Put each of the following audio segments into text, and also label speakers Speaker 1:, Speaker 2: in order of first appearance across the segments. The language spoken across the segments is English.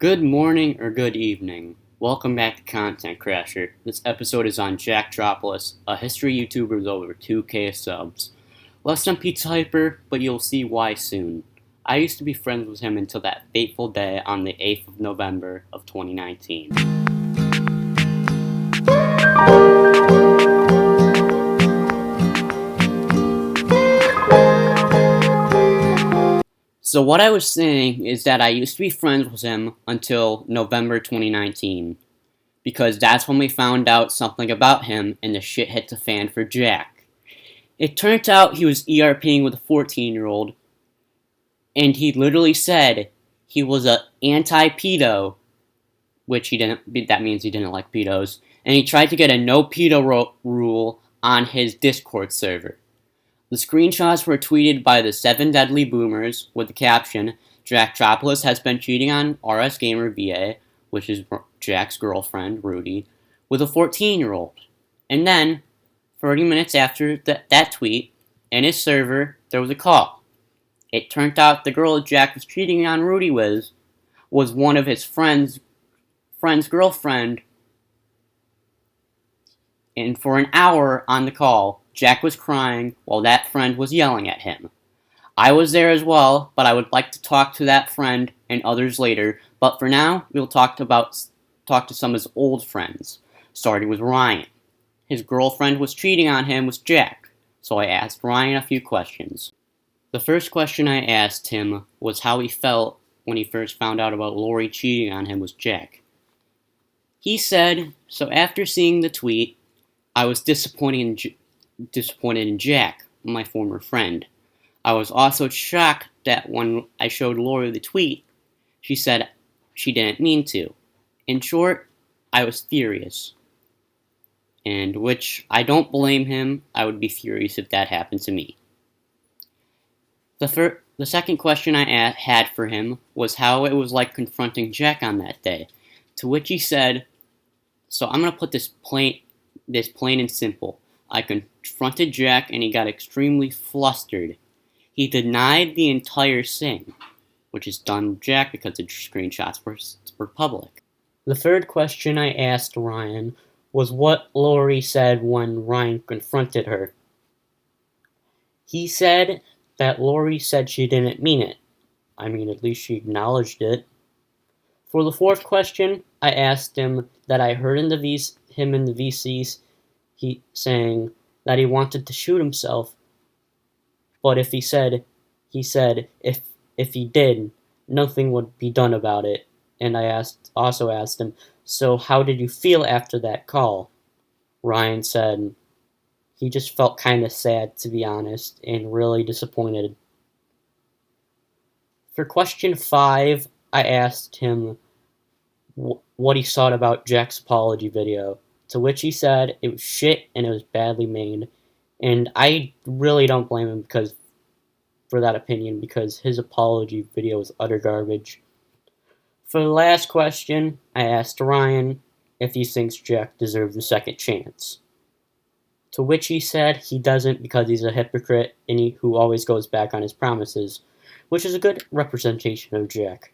Speaker 1: Good morning or good evening. Welcome back to Content Crasher. This episode is on Jacktropolis, a history YouTuber with over 2K subs. Less than Pizza Hyper, but you'll see why soon. I used to be friends with him until that fateful day on the 8th of November of 2019. So what I was saying is that I used to be friends with him until November 2019, because that's when we found out something about him and the shit hit the fan for Jack. It turned out he was ERPing with a 14-year-old, and he literally said he was a anti-pedo, which he didn't. That means he didn't like pedos, and he tried to get a no pedo rule on his Discord server. The screenshots were tweeted by the 7 Deadly Boomers with the caption, Jacktropolis has been cheating on RS Gamer VA, which is Jack's girlfriend, Rudy, with a 14-year-old. And then, 30 minutes after that tweet, in his server, there was a call. It turned out the girl Jack was cheating on Rudy with was one of his friend's girlfriend. And for an hour on the call, Jack was crying while that friend was yelling at him. I was there as well, but I would like to talk to that friend and others later, but for now, we'll talk to some of his old friends, starting with Ryan. His girlfriend was cheating on him with Jack, so I asked Ryan a few questions. The first question I asked him was how he felt when he first found out about Lori cheating on him with Jack. He said, so after seeing the tweet, I was disappointed in Jack, my former friend. I was also shocked that when I showed Lori the tweet, she said she didn't mean to. In short, I was furious. And which I don't blame him. I would be furious if that happened to me. The second question I had for him was how it was like confronting Jack on that day. To which he said, so I'm going to put this plain and simple. I confronted Jack and he got extremely flustered. He denied the entire thing, which is done with Jack because the screenshots were public. The third question I asked Ryan was what Lori said when Ryan confronted her. He said that Lori said she didn't mean it. I mean, at least she acknowledged it. For the fourth question, I asked him that I heard him in the VCs saying that he wanted to shoot himself, but if he said if he did, nothing would be done about it. And I also asked him, so how did you feel after that call? Ryan said he just felt kind of sad, to be honest, and really disappointed. For question 5, I asked him what he thought about Jack's apology video, to which he said it was shit and it was badly made. And I really don't blame him for that opinion, because his apology video was utter garbage. For the last question, I asked Ryan if he thinks Jack deserves a second chance. To which he said he doesn't because he's a hypocrite and who always goes back on his promises, which is a good representation of Jack.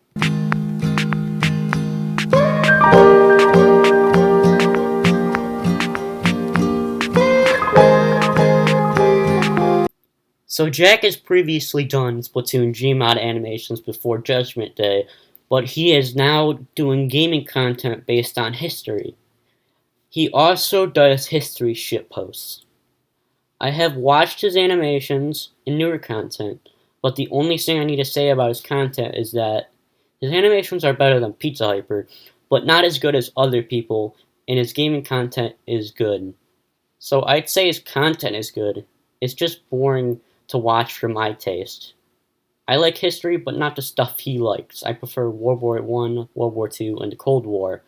Speaker 1: So Jack has previously done Splatoon Gmod animations before Judgment Day, but he is now doing gaming content based on history. He also does history shitposts. I have watched his animations and newer content, but the only thing I need to say about his content is that his animations are better than Pizza Hyper, but not as good as other people, and his gaming content is good. So I'd say his content is good. It's just boring to watch for my taste. I like history, but not the stuff he likes. I prefer World War I, World War II, and the Cold War.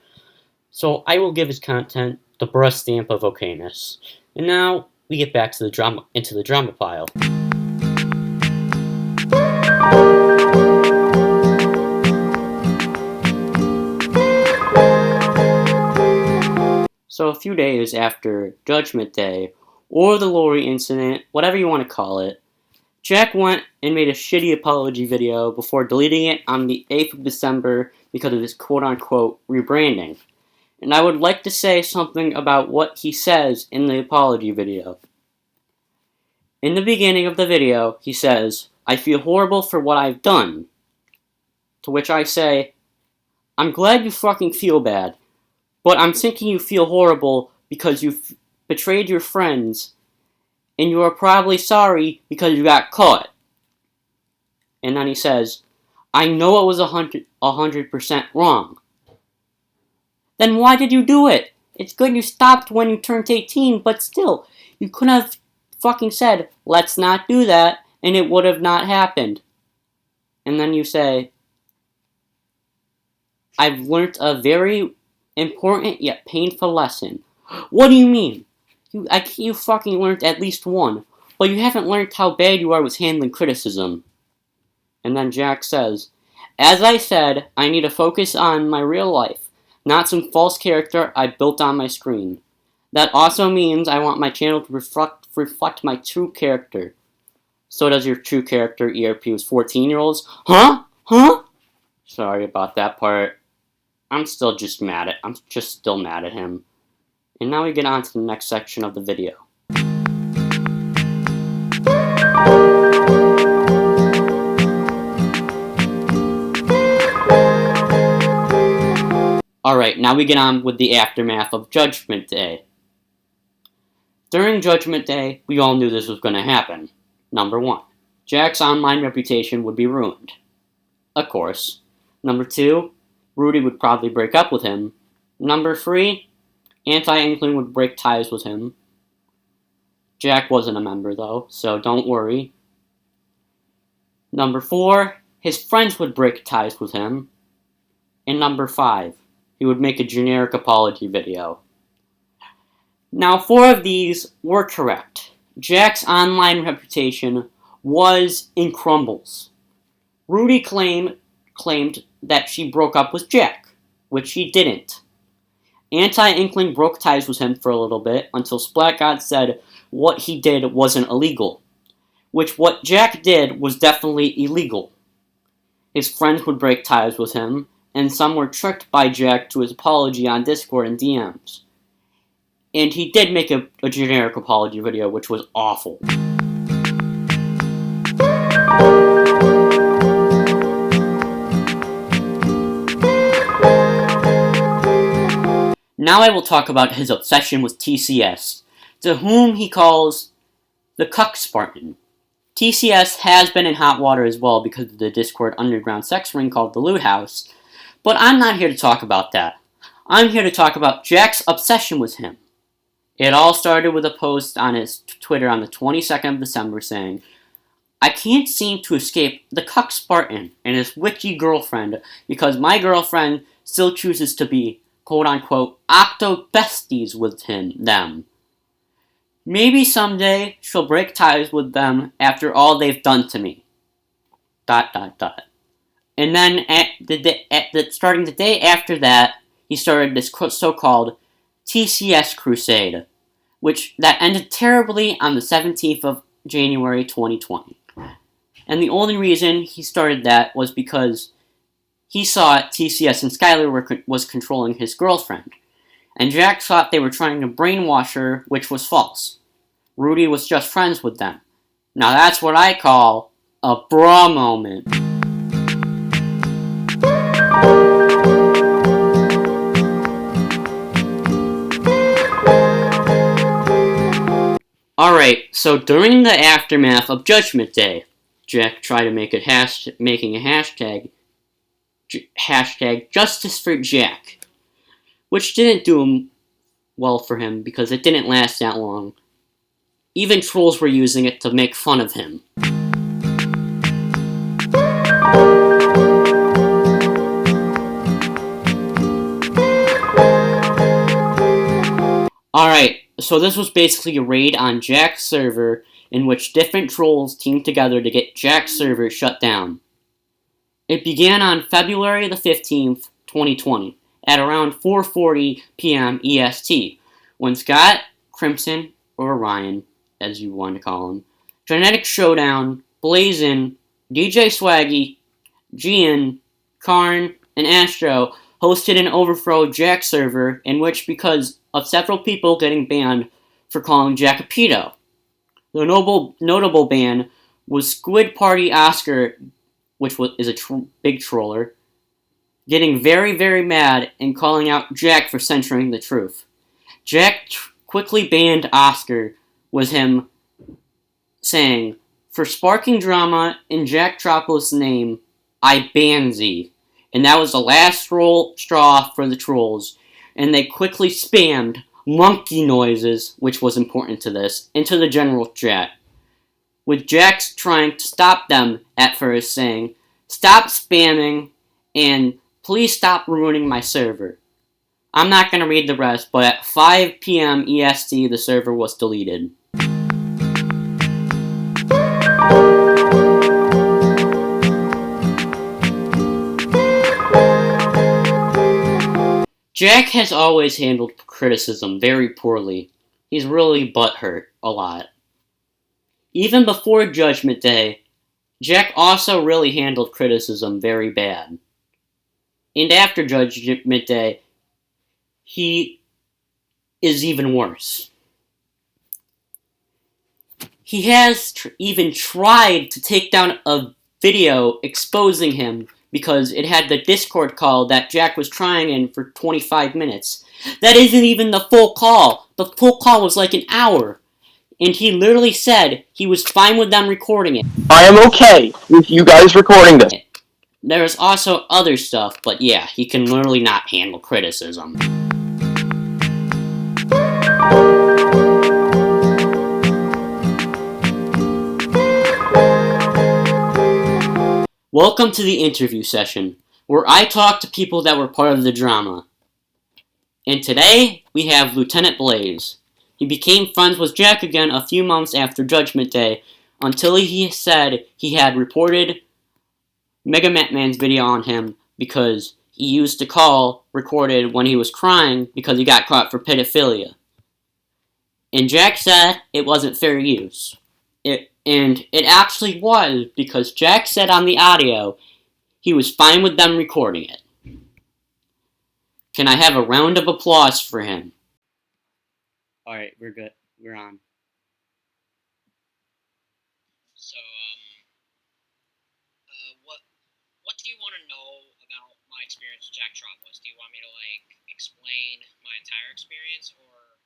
Speaker 1: So I will give his content the brush stamp of okayness. And now we get back to the drama pile. So a few days after Judgment Day, or the Lori incident, whatever you want to call it, Jack went and made a shitty apology video before deleting it on the 8th of December because of this quote-unquote rebranding. And I would like to say something about what he says in the apology video. In the beginning of the video, he says, "I feel horrible for what I've done." To which I say, I'm glad you fucking feel bad, but I'm thinking you feel horrible because you've betrayed your friends, and you are probably sorry because you got caught. And then he says, I know it was 100% wrong. Then why did you do it? It's good you stopped when you turned 18, but still, you could have fucking said, let's not do that, and it would have not happened. And then you say, I've learned a very important yet painful lesson. What do you mean? You fucking learned at least one, but you haven't learned how bad you are with handling criticism. And then Jack says, as I said, I need to focus on my real life, not some false character I built on my screen. That also means I want my channel to reflect my true character. So does your true character ERP with 14-year-olds? Huh? Sorry about that part. I'm still mad at him. And now we get on to the next section of the video. Alright, now we get on with the aftermath of Judgment Day. During Judgment Day, we all knew this was going to happen. Number 1, Jack's online reputation would be ruined. Of course. Number 2, Rudy would probably break up with him. Number 3, Anti-Inkling would break ties with him. Jack wasn't a member though, so don't worry. Number 4, his friends would break ties with him. And number 5, he would make a generic apology video. Now 4 of these were correct. Jack's online reputation was in crumbles. Rudy claimed that she broke up with Jack, which she didn't. Anti-Inkling broke ties with him for a little bit until Splatgod said what he did wasn't illegal, which what Jack did was definitely illegal. His friends would break ties with him, and some were tricked by Jack to his apology on Discord and DMs. And he did make a generic apology video, which was awful. Now I will talk about his obsession with TCS, to whom he calls the Cuck Spartan. TCS has been in hot water as well because of the Discord underground sex ring called the Loot House, but I'm not here to talk about that. I'm here to talk about Jack's obsession with him. It all started with a post on his Twitter on the 22nd of December saying, I can't seem to escape the Cuck Spartan and his witchy girlfriend because my girlfriend still chooses to be, quote-unquote, octo-besties with them. Maybe someday she'll break ties with them after all they've done to me. ... And then starting the day after that, he started this so-called TCS crusade, that ended terribly on the 17th of January 2020. And the only reason he started that was because he saw TCS and Skylar was controlling his girlfriend. And Jack thought they were trying to brainwash her, which was false. Rudy was just friends with them. Now that's what I call a bra moment. Alright, so during the aftermath of Judgment Day, Jack tried to make making a hashtag Justice for Jack, which didn't do well for him because it didn't last that long. Even trolls were using it to make fun of him. Alright, so this was basically a raid on Jack's server in which different trolls teamed together to get Jack's server shut down. It began on February the 15th, 2020, at around 4:40 p.m. EST, when Scott, Crimson, or Ryan, as you want to call him, Genetic Showdown, Blazin, DJ Swaggy, Gian, Karn, an Astro, hosted an overthrow Jack server in which, because of several people getting banned for calling Jack a pedo. The notable ban was Squid Party Oscar, which is a big troller, getting very, very mad and calling out Jack for censoring the truth. Jack quickly banned Oscar, with him saying, "For sparking drama in Jacktropolis' name, I ban thee." And that was the last straw for the trolls, and they quickly spammed monkey noises, which was important to this, into the general chat, with Jack trying to stop them at first, saying, "Stop spamming, and please stop ruining my server." I'm not going to read the rest, but at 5 p.m. EST, the server was deleted. Jack has always handled criticism very poorly. He's really butthurt a lot. Even before Judgment Day, Jack also really handled criticism very bad. And after Judgment Day, he is even worse. He has even tried to take down a video exposing him because it had the Discord call that Jack was trying in for 25 minutes. That isn't even the full call. The full call was like an hour. And he literally said he was fine with them recording it.
Speaker 2: I am okay with you guys recording this.
Speaker 1: There's also other stuff, but yeah, he can literally not handle criticism. Welcome to the interview session, where I talk to people that were part of the drama. And today, we have Lieutenant Blaze. He became friends with Jack again a few months after Judgment Day, until he said he had reported Mega Man's video on him because he used the call recorded when he was crying because he got caught for pedophilia. And Jack said it wasn't fair use. And it actually was, because Jack said on the audio he was fine with them recording it. Can I have a round of applause for him? Alright, we're good. We're on.
Speaker 3: So, what do you want to know about my experience with Jacktropolis? Do you want me to, explain my entire experience, or,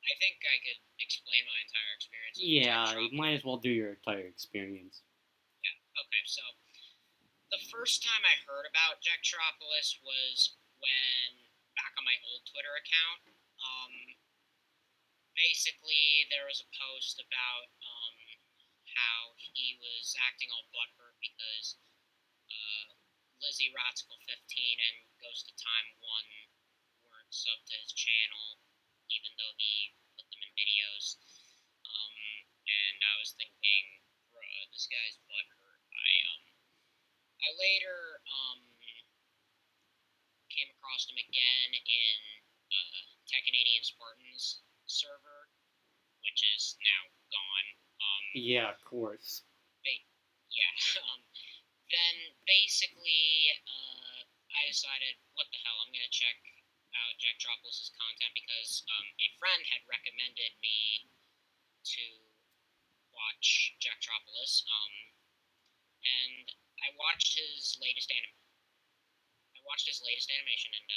Speaker 3: I think I could explain my entire experience with
Speaker 1: Yeah, you might as well do your entire experience.
Speaker 3: Yeah, okay, so, the first time I heard about Jacktropolis was when, back on my old Twitter account, basically there was a post about, how he was acting all butthurt because, Lizzie Ratskill 15 and Ghost of Time 1 weren't subbed to his channel, even though he put them in videos. And I was thinking, bruh, this guy's butthurt. I later, came across him again in, Canadian Spartans server, which is now gone.
Speaker 1: Yeah, of course.
Speaker 3: Yeah. Then basically, I decided, what the hell, I'm gonna check out Jacktropolis' content because a friend had recommended me to watch Jacktropolis, and I watched his latest animation, and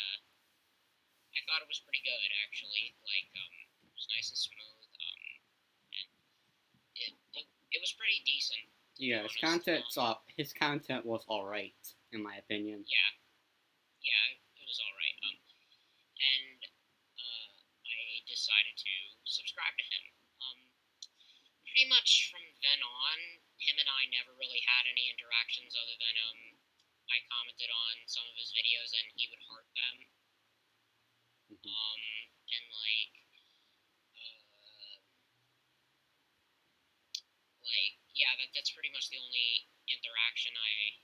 Speaker 3: I thought it was pretty good, actually. It was nice and smooth, and it was pretty decent.
Speaker 1: Yeah, his content was alright, in my opinion.
Speaker 3: Yeah, it was alright. And I decided to subscribe to him. Pretty much from then on, him and I never really had any interactions other than I commented on some of his videos and he would heart them. And yeah, that's pretty much the only interaction I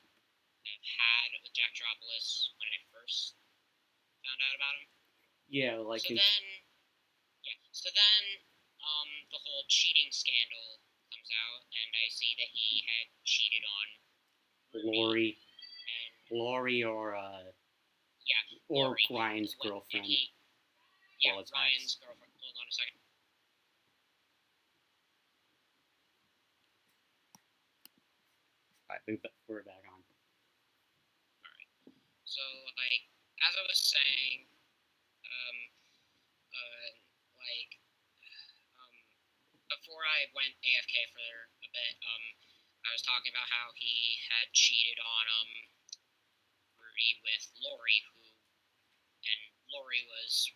Speaker 3: have had with Jacktropolis when I first found out about him.
Speaker 1: Yeah,
Speaker 3: So then, the whole cheating scandal comes comes out, and I see that he had cheated on
Speaker 1: Lori,
Speaker 3: and
Speaker 1: or
Speaker 3: Lori,
Speaker 1: Ryan's
Speaker 3: when
Speaker 1: girlfriend.
Speaker 3: Yeah,
Speaker 1: Well, it's
Speaker 3: Ryan's girlfriend. Hold on a second.
Speaker 1: Alright, we're back on.
Speaker 3: Alright. So, like, as I was saying, before I went AFK for a bit, I was talking about how he had cheated on, Rudy with Lori, and Lori was,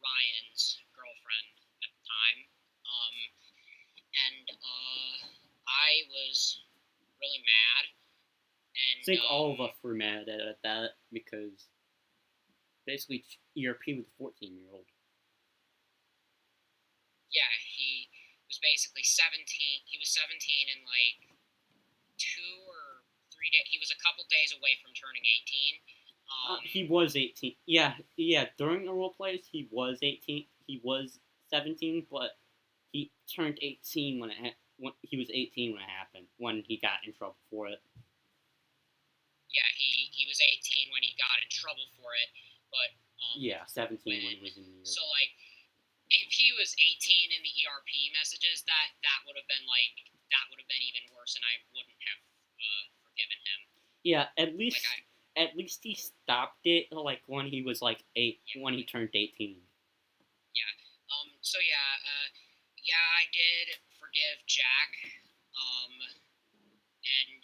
Speaker 3: Ryan's girlfriend at the time. I was really mad. And,
Speaker 1: I think all of us were mad at that because basically ERP with a 14-year-old.
Speaker 3: Yeah, he was basically 17. He was 17 in like 2 or 3 days. He was a couple days away from turning 18.
Speaker 1: He was 18. Yeah. During the role plays, he was 18. He was 17, but he turned 18 when he was 18 when it happened. When he got in trouble for it.
Speaker 3: Yeah, he was 18 when he got in trouble for it, but
Speaker 1: 17 when he was in New York.
Speaker 3: So like, if he was 18 in the ERP messages, that would have been even worse, and I wouldn't have forgiven him.
Speaker 1: Yeah, at least he stopped it like when he was like 8, when he turned 18.
Speaker 3: Yeah. So I did forgive Jack. And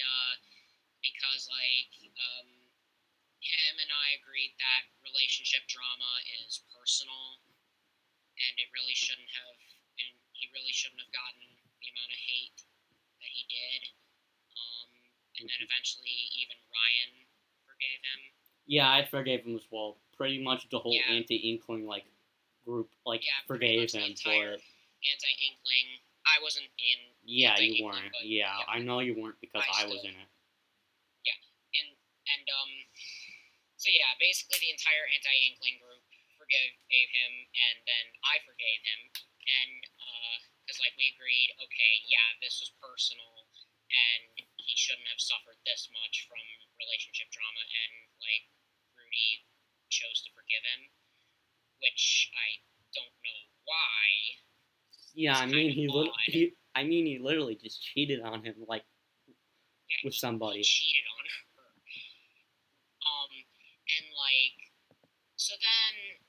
Speaker 3: because like him and I agreed that relationship drama is personal, and he really shouldn't have gotten the amount of hate that he did. And then eventually even Ryan forgave him.
Speaker 1: Yeah, I forgave him as well. Pretty much the whole anti-Inkling group forgave him for it.
Speaker 3: Anti-Inkling. I wasn't in.
Speaker 1: Yeah, you weren't. Yeah, I know you weren't because I was in it.
Speaker 3: Yeah, so yeah, basically the entire anti-Inkling group forgave him, and then I forgave him, and because like we agreed, okay, yeah, this was personal, and he shouldn't have suffered this much from relationship drama, and like Rudy chose to forgive him, which I don't know why.
Speaker 1: Yeah, he literally just cheated on him with somebody.
Speaker 3: He cheated on her. And like, so then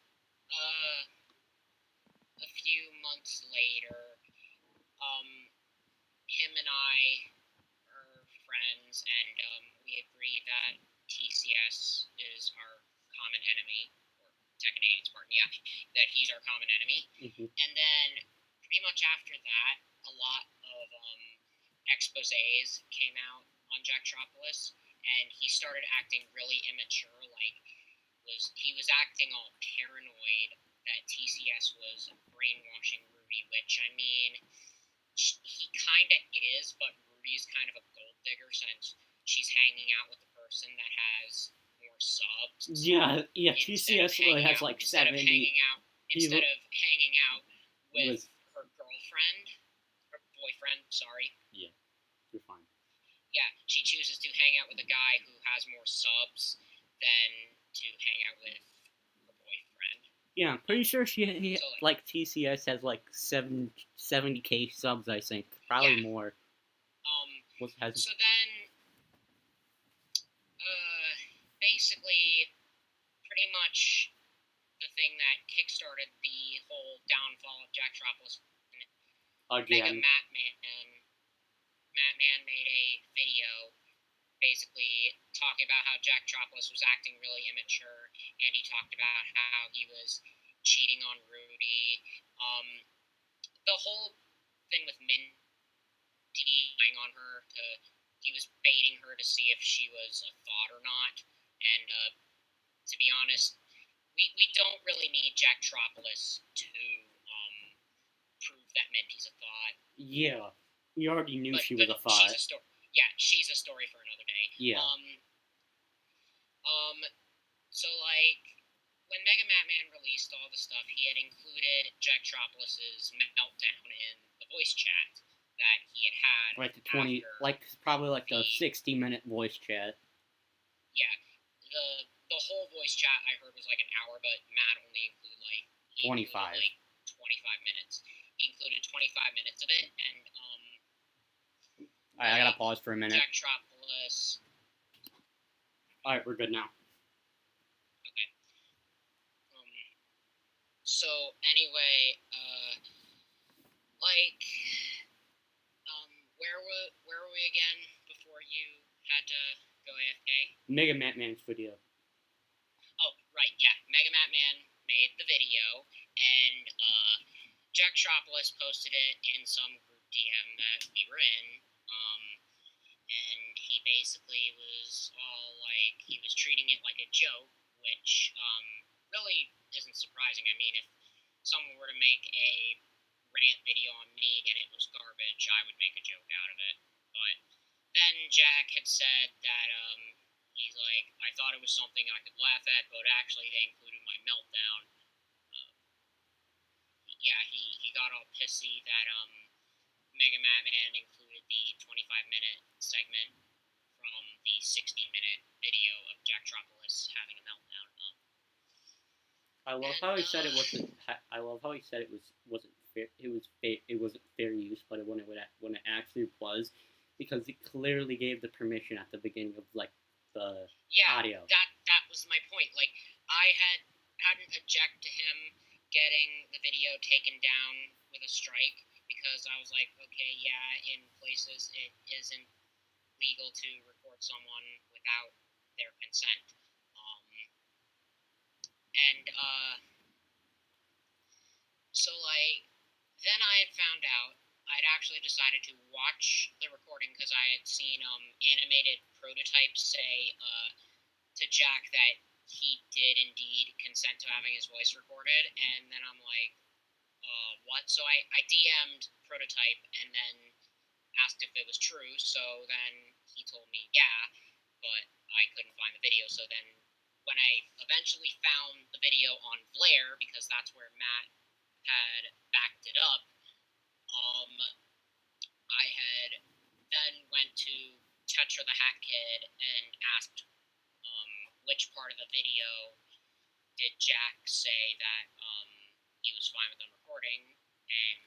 Speaker 3: a few months later, him and I are friends, and we agree that TCS is our common enemy, or Tekken 8 Spartan, yeah, that he's our common enemy.
Speaker 1: Mm-hmm.
Speaker 3: And then, pretty much after that, a lot of exposés came out on Jacktropolis, and he started acting really immature, he was acting all paranoid that TCS was brainwashing Rudy, which, I mean, he kind of is, but Rudy's kind of a gold digger since she's hanging out with the person that has more subs.
Speaker 1: Yeah, TCS really has like 70.
Speaker 3: Instead of hanging out with her girlfriend, or boyfriend, sorry.
Speaker 1: Yeah, you're fine.
Speaker 3: Yeah, she chooses to hang out with a guy who has more subs than to hang out with her boyfriend.
Speaker 1: Yeah, I'm pretty sure TCS has like 70K subs, I think. Probably more.
Speaker 3: So then, basically, pretty much the thing that kickstarted the whole downfall of Jacktropolis.
Speaker 1: Again.
Speaker 3: Mattman made a video basically talking about how Jacktropolis was acting really immature, and he talked about how he was cheating on Rudy. The whole thing with Mindy lying on her, he was baiting her to see if she was a thought or not, and to be honest, we don't really need Jacktropolis to prove that Minty's a thought.
Speaker 1: Yeah, we already knew she was a thought.
Speaker 3: She's a story for another day.
Speaker 1: Yeah.
Speaker 3: So like, when Mega Mattman released all the stuff, he had included Jacktropolis' meltdown in the voice chat. that he had
Speaker 1: Like the 20,
Speaker 3: after,
Speaker 1: like probably like the 60-minute voice chat.
Speaker 3: yeah, the whole voice chat I heard was like an hour, but Matt only included like
Speaker 1: 25.
Speaker 3: 25 minutes. He included 25 minutes of it, and
Speaker 1: Alright, I gotta pause for a minute.
Speaker 3: Jacktropolis.
Speaker 1: Alright, we're good now.
Speaker 3: Okay. So anyway, like, where were we again before you had to go AFK?
Speaker 1: Mega Man's video.
Speaker 3: Oh, right, yeah. Mega Man made the video, and Jacktropolis posted it in some group DM that we were in, and he basically was all like, he was treating it like a joke, which really isn't surprising. I mean, if someone were to make a rant video on me and it was garbage, I would make a joke out of it. But then Jack had said that he's like, I thought it was something I could laugh at, but actually they included my meltdown. Yeah, he got all pissy that Mega Man included the 25-minute segment from the 60-minute video of Jacktropolis having a meltdown.
Speaker 1: I love how he said it wasn't. I love how he said it wasn't fair. It wasn't fair use, but when it actually was, because it clearly gave the permission at the beginning of like the audio.
Speaker 3: That was my point. Like, I hadn't objected to him getting the video taken down with a strike, because I was like, okay, yeah, in places it isn't legal to record someone without their consent. So like, then I had found out, I'd actually decided to watch the recording because I had seen animated prototypes say to Jack that he did indeed consent to having his voice recorded, and then I'm like, what? So I DM'd prototype and then asked if it was true, so then he told me yeah, but I couldn't find the video, so then when I eventually found the video on Blair, because that's where Matt had backed it up, I had then went to Tetra the Hat Kid and asked which part of the video did Jack say that he was fine with them recording, and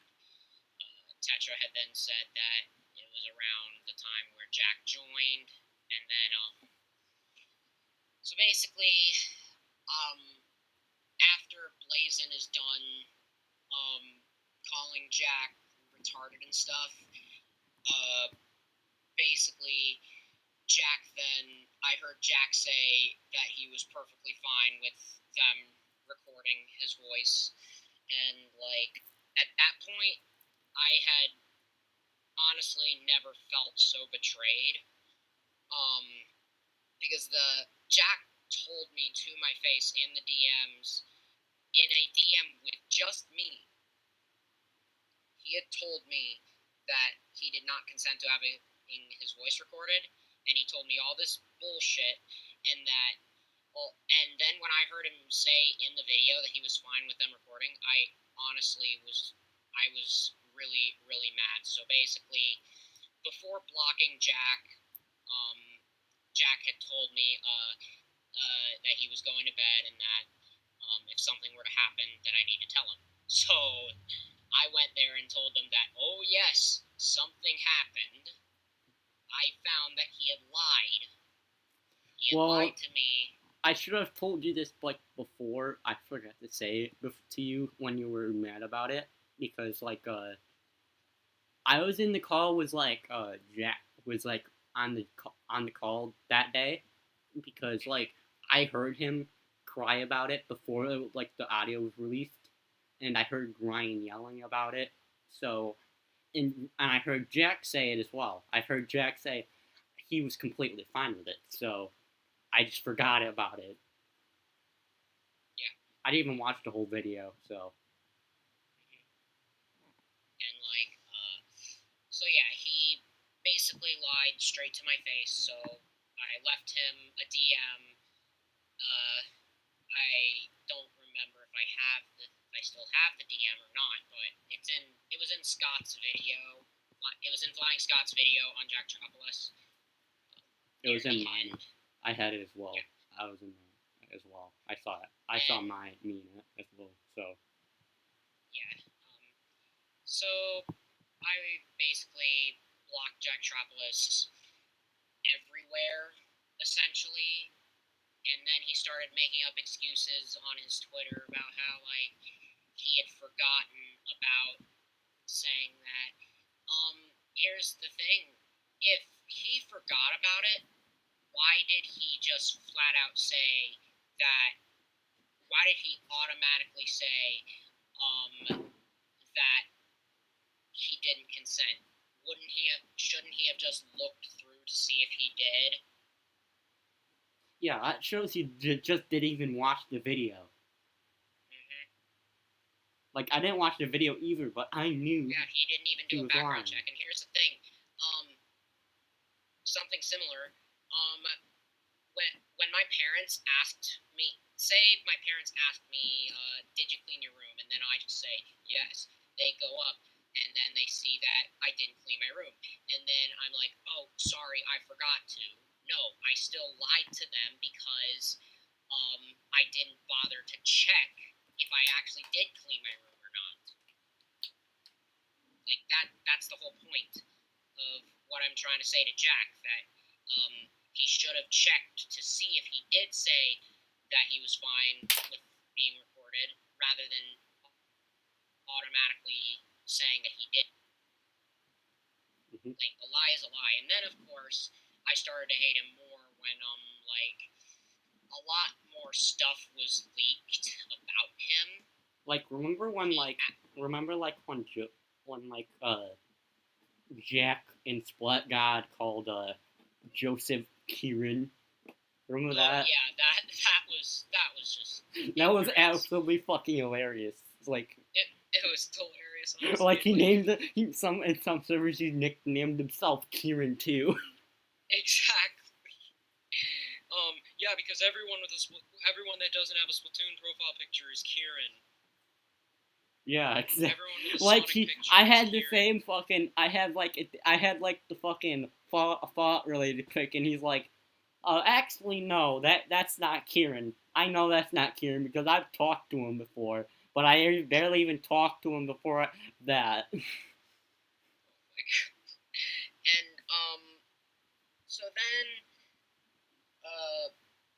Speaker 3: Tetra had then said that it was around the time where Jack joined, and then so basically after Blazin is done calling Jack retarded and stuff, basically Jack then, I heard Jack say that he was perfectly fine with them recording his voice, and like at that point I had honestly never felt so betrayed, because Jack told me to my face in the DMs, in a DM with just me, he had told me that he did not consent to having his voice recorded, and he told me all this bullshit, and that, well, and then when I heard him say in the video that he was fine with them recording, I honestly was really, really mad. So basically, before blocking Jack, Jack had told me that he was going to bed, and that if something were to happen, that I need to tell him. So I went there and told them that, oh yes, something happened. I found that he had lied. He had lied to me.
Speaker 1: I should have told you this like before. I forgot to say it to you when you were mad about it, because like I was in the call with like Jack was like on the call that day, because like I heard him cry about it before like the audio was released, and I heard Ryan yelling about it. So, and I heard Jack say it as well. I heard Jack say he was completely fine with it. So I just forgot about it.
Speaker 3: Yeah.
Speaker 1: I didn't even watch the whole video. So.
Speaker 3: And like, so yeah, he basically lied straight to my face. So I left him a DM. I don't remember if I still have the DM or not, but it was in Scott's video. It was in Flying Scott's video on Jacktropolis.
Speaker 1: It was in mine.
Speaker 3: And,
Speaker 1: I had it as well.
Speaker 3: yeah.
Speaker 1: I was in there as well. I saw it. I saw me in it as well. So
Speaker 3: yeah. So I basically blocked Jacktropolis everywhere, essentially. And then he started making up excuses on his Twitter about how, like, he had forgotten about saying that. Here's the thing. If he forgot about it, why did he just flat out say that? Why did he automatically say that he didn't consent? Shouldn't he have just looked through to see if he did?
Speaker 1: yeah, that shows he just didn't even watch the video.
Speaker 3: Mm-hmm.
Speaker 1: Like, I didn't watch the video either, but I knew.
Speaker 3: Yeah, he didn't even do a background check. And here's the thing. Something similar. When my parents asked me, say my parents asked me, did you clean your room? And then I just say, yes. They go up, and then they see that I didn't clean my room. And then I'm like, oh, sorry, I forgot to. No, I still lied to them because I didn't bother to check if I actually did clean my room or not. Like, that's the whole point of what I'm trying to say to Jack, that he should have checked to see if he did say that he was fine with being recorded, rather than automatically saying that he didn't.
Speaker 1: Mm-hmm.
Speaker 3: Like, a lie is a lie. And then, of course, I started to hate him more when, like, a lot more stuff was leaked about him.
Speaker 1: Like, remember when Jack in Splat God called Joseph Kieran? Remember that?
Speaker 3: Yeah, that was just.
Speaker 1: That was absolutely fucking hilarious. Like,
Speaker 3: it was hilarious. Honestly.
Speaker 1: Like, he named it. In some servers he nicknamed himself Kieran too.
Speaker 3: Exactly. Yeah, because everyone that doesn't have a Splatoon profile picture is Kieran.
Speaker 1: Yeah, exactly.
Speaker 3: Like,
Speaker 1: I had the same fucking. I had the fucking thought related pic, and he's like, actually no, that's not Kieran. I know that's not Kieran because I've talked to him before, but I barely even talked to him before that.
Speaker 3: And so then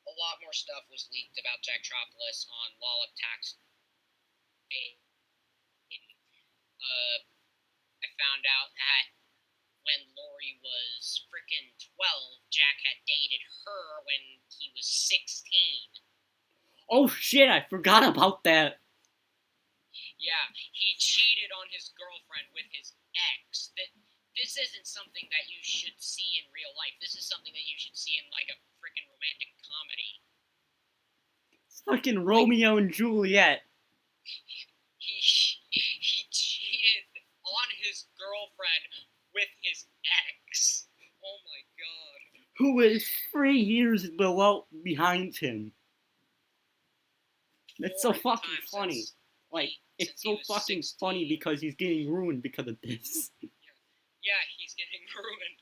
Speaker 3: a lot more stuff was leaked about Jacktropolis on LtBlazeWwW. I found out that when Lori was frickin' 12, Jack had dated her when he was 16.
Speaker 1: Oh shit, I forgot about that.
Speaker 3: Yeah, he cheated on his girlfriend with his ex. This isn't something that you should see in real life. This is something that you should see in, like, a frickin' romantic comedy.
Speaker 1: Fucking Romeo and Juliet.
Speaker 3: He cheated on his girlfriend with his ex. Oh my god.
Speaker 1: Who is 3 years behind him. That's so fucking funny. Like, it's so fucking 16. Funny because he's getting ruined because of this.
Speaker 3: Yeah, he's getting ruined.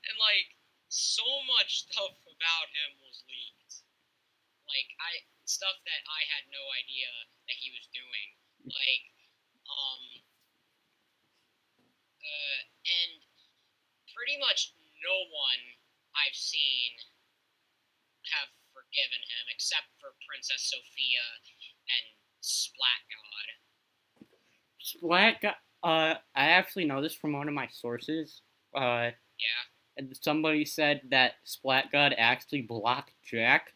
Speaker 3: And, like, so much stuff about him was leaked. Like, stuff that I had no idea that he was doing. Like, and pretty much no one I've seen have forgiven him except for Princess Sophia and Splat God.
Speaker 1: Splat God, I actually know this from one of my sources.
Speaker 3: Yeah.
Speaker 1: And somebody said that Splat God actually blocked Jack.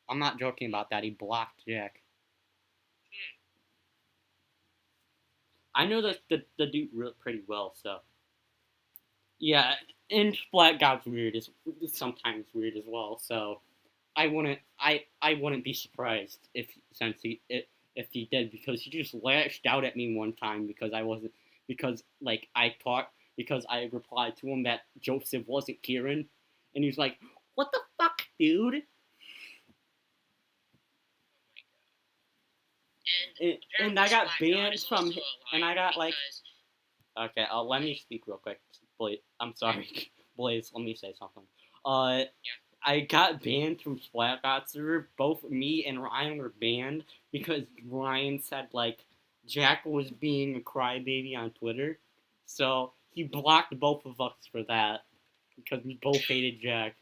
Speaker 1: I'm not joking about that. He blocked Jack. I know the dude pretty well, so yeah. And Splat God's weird is sometimes weird as well. So I wouldn't be surprised if he did, because he just lashed out at me one time because I replied to him that Joseph wasn't Kieran, and he's like, "What the fuck, dude?" And I got banned from, and I got like, Okay, let me speak real quick. Blaze, I'm sorry, Blaze. Let me say something.
Speaker 3: Yeah.
Speaker 1: I got banned from Splatbot server. Both me and Ryan were banned because Ryan said like Jack was being a crybaby on Twitter, so he blocked both of us for that because we both hated Jack.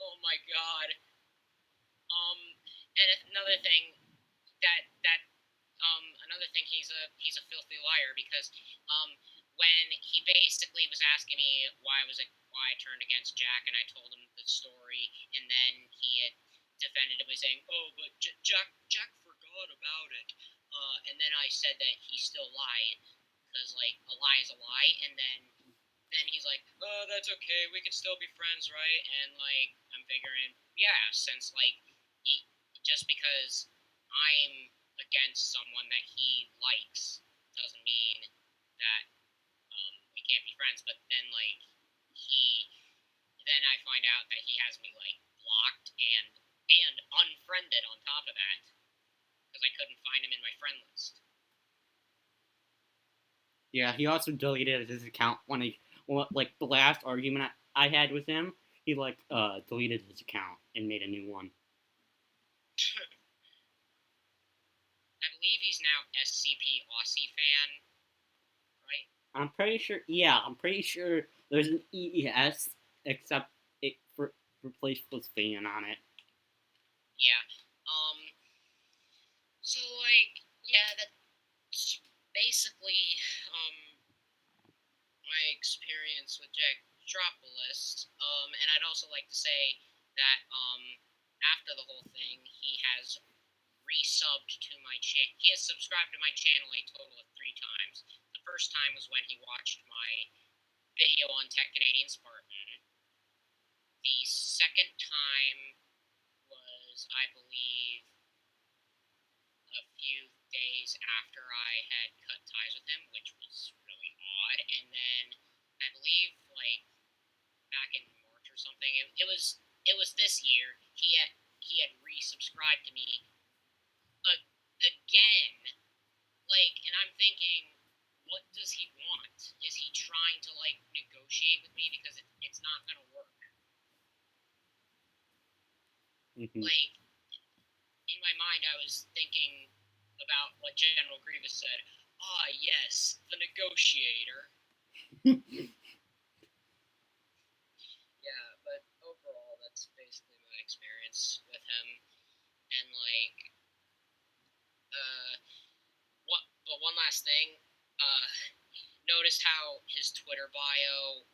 Speaker 3: Oh my god. And another thing that another thing he's a filthy liar because when he basically was asking me why I turned against Jack and I told him the story and then he had defended him by saying, "Oh, but Jack forgot about it," and then I said that he still lied because like a lie is a lie, and then he's like, "Oh, that's okay. We can still be friends, right?" And like I'm figuring, yeah, since like he, just because I'm against someone that he likes doesn't mean that we can't be friends. But then like then I find out that he has me like blocked and unfriended on top of that because I couldn't find him in my friend list.
Speaker 1: Yeah, he also deleted his account when like the last argument I had with him. He like deleted his account and made a new one.
Speaker 3: I believe he's now SCP Aussie fan, right?
Speaker 1: I'm pretty sure. Yeah, I'm pretty sure there's an EES except it replaced with fan on it.
Speaker 3: Yeah. So like, yeah, that's basically my experience with Jacktropolis. And I'd also like to say that after the whole thing, he has resubbed to my channel. He has subscribed to my channel a total of 3 times. The first time was when he watched my video on Tech Canadian Spartan. The second time was, I believe, a few days after I had cut ties with him, which was really odd. And then I believe like back in March or something, it was this year. He had resubscribed to me again. Like, and I'm thinking, what does he want? Is he trying to like negotiate with me because it's not gonna work?
Speaker 1: Mm-hmm.
Speaker 3: Like in my mind, I was thinking about what General Grievous said. Ah, yes, the negotiator. Yeah, but overall, that's basically my experience with him. And like, but one last thing, noticed how his Twitter bio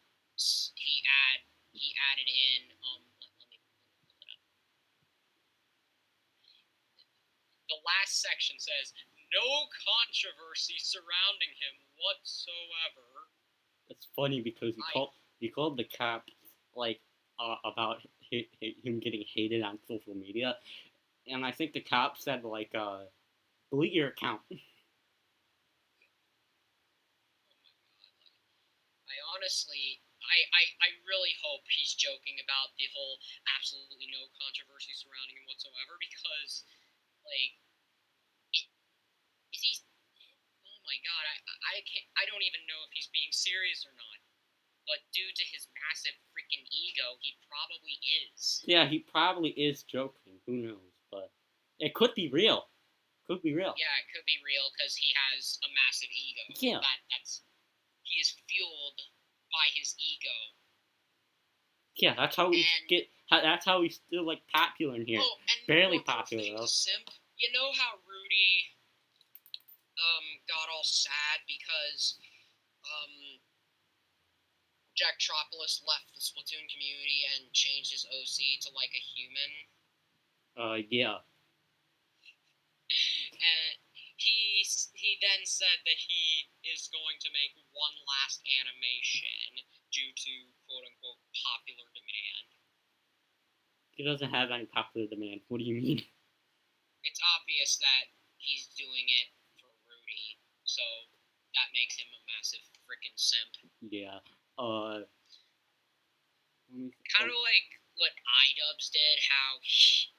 Speaker 3: he added in let me pull it up. The last section says no controversy surrounding him whatsoever.
Speaker 1: It's funny because he called the cops like about him getting hated on social media, and I think the cops said like delete your account.
Speaker 3: I honestly, I really hope he's joking about the whole absolutely no controversy surrounding him whatsoever because, like, is he? Oh my god, I can't. I don't even know if he's being serious or not. But due to his massive freaking ego, he probably is.
Speaker 1: Yeah, he probably is joking. Who knows? But it could be real. Could be real.
Speaker 3: Yeah, it could be real because he has a massive ego.
Speaker 1: Yeah.
Speaker 3: He is fueled by his ego.
Speaker 1: Yeah, that's how that's how he's still like popular in here.
Speaker 3: Oh, and
Speaker 1: barely
Speaker 3: one more
Speaker 1: popular
Speaker 3: thing
Speaker 1: though.
Speaker 3: to simp. You know how Rudy got all sad because Jacktropolis left the Splatoon community and changed his OC to like a human?
Speaker 1: Yeah.
Speaker 3: And he then said that he is going to make one last animation due to quote unquote popular demand.
Speaker 1: He doesn't have any popular demand. What do you mean?
Speaker 3: It's obvious that he's doing it for Rudy, so that makes him a massive freaking simp.
Speaker 1: Yeah.
Speaker 3: Kind of like what iDubbbz did, how he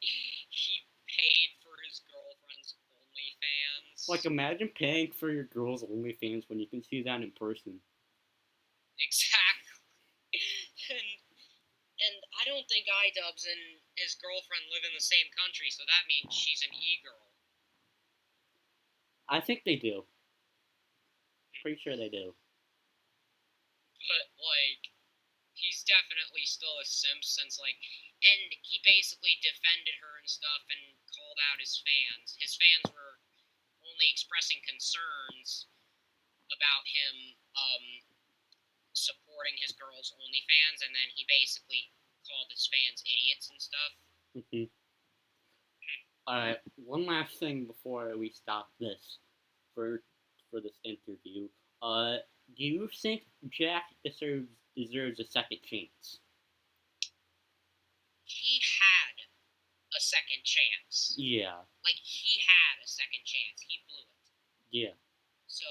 Speaker 3: paid for his girlfriend's OnlyFans.
Speaker 1: Like, imagine paying for your girl's OnlyFans when you can see that in person.
Speaker 3: Exactly. And I don't think iDubbbz and his girlfriend live in the same country, so that means she's an e-girl.
Speaker 1: I think they do. Pretty sure they do.
Speaker 3: But, like, he's definitely still a simp since, like, and he basically defended her and stuff and called out his fans. His fans were only expressing concerns about him, supporting his girl's OnlyFans, and then he basically called his fans idiots and stuff.
Speaker 1: Mm-hmm. Alright, one last thing before we stop this for this interview. Do you think Jack deserves a second chance?
Speaker 3: He had a second chance.
Speaker 1: Yeah.
Speaker 3: Like, he had a second chance. He blew it.
Speaker 1: Yeah.
Speaker 3: So,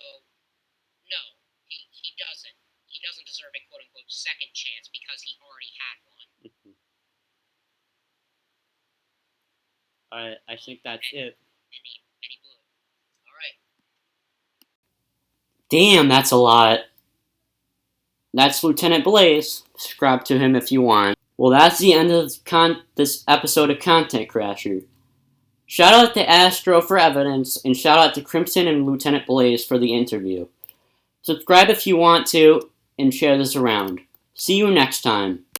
Speaker 3: no, he doesn't. He doesn't deserve a quote-unquote second chance because he already had one.
Speaker 1: Mm-hmm. Alright, I think that's it.
Speaker 3: And he blew it. Alright.
Speaker 1: Damn, that's a lot. That's Lieutenant Blaze. Subscribe to him if you want. Well, that's the end of this episode of Content Crasher. Shout out to Astro for evidence, and shout out to Crimson and Lieutenant Blaze for the interview. Subscribe if you want to, and share this around. See you next time.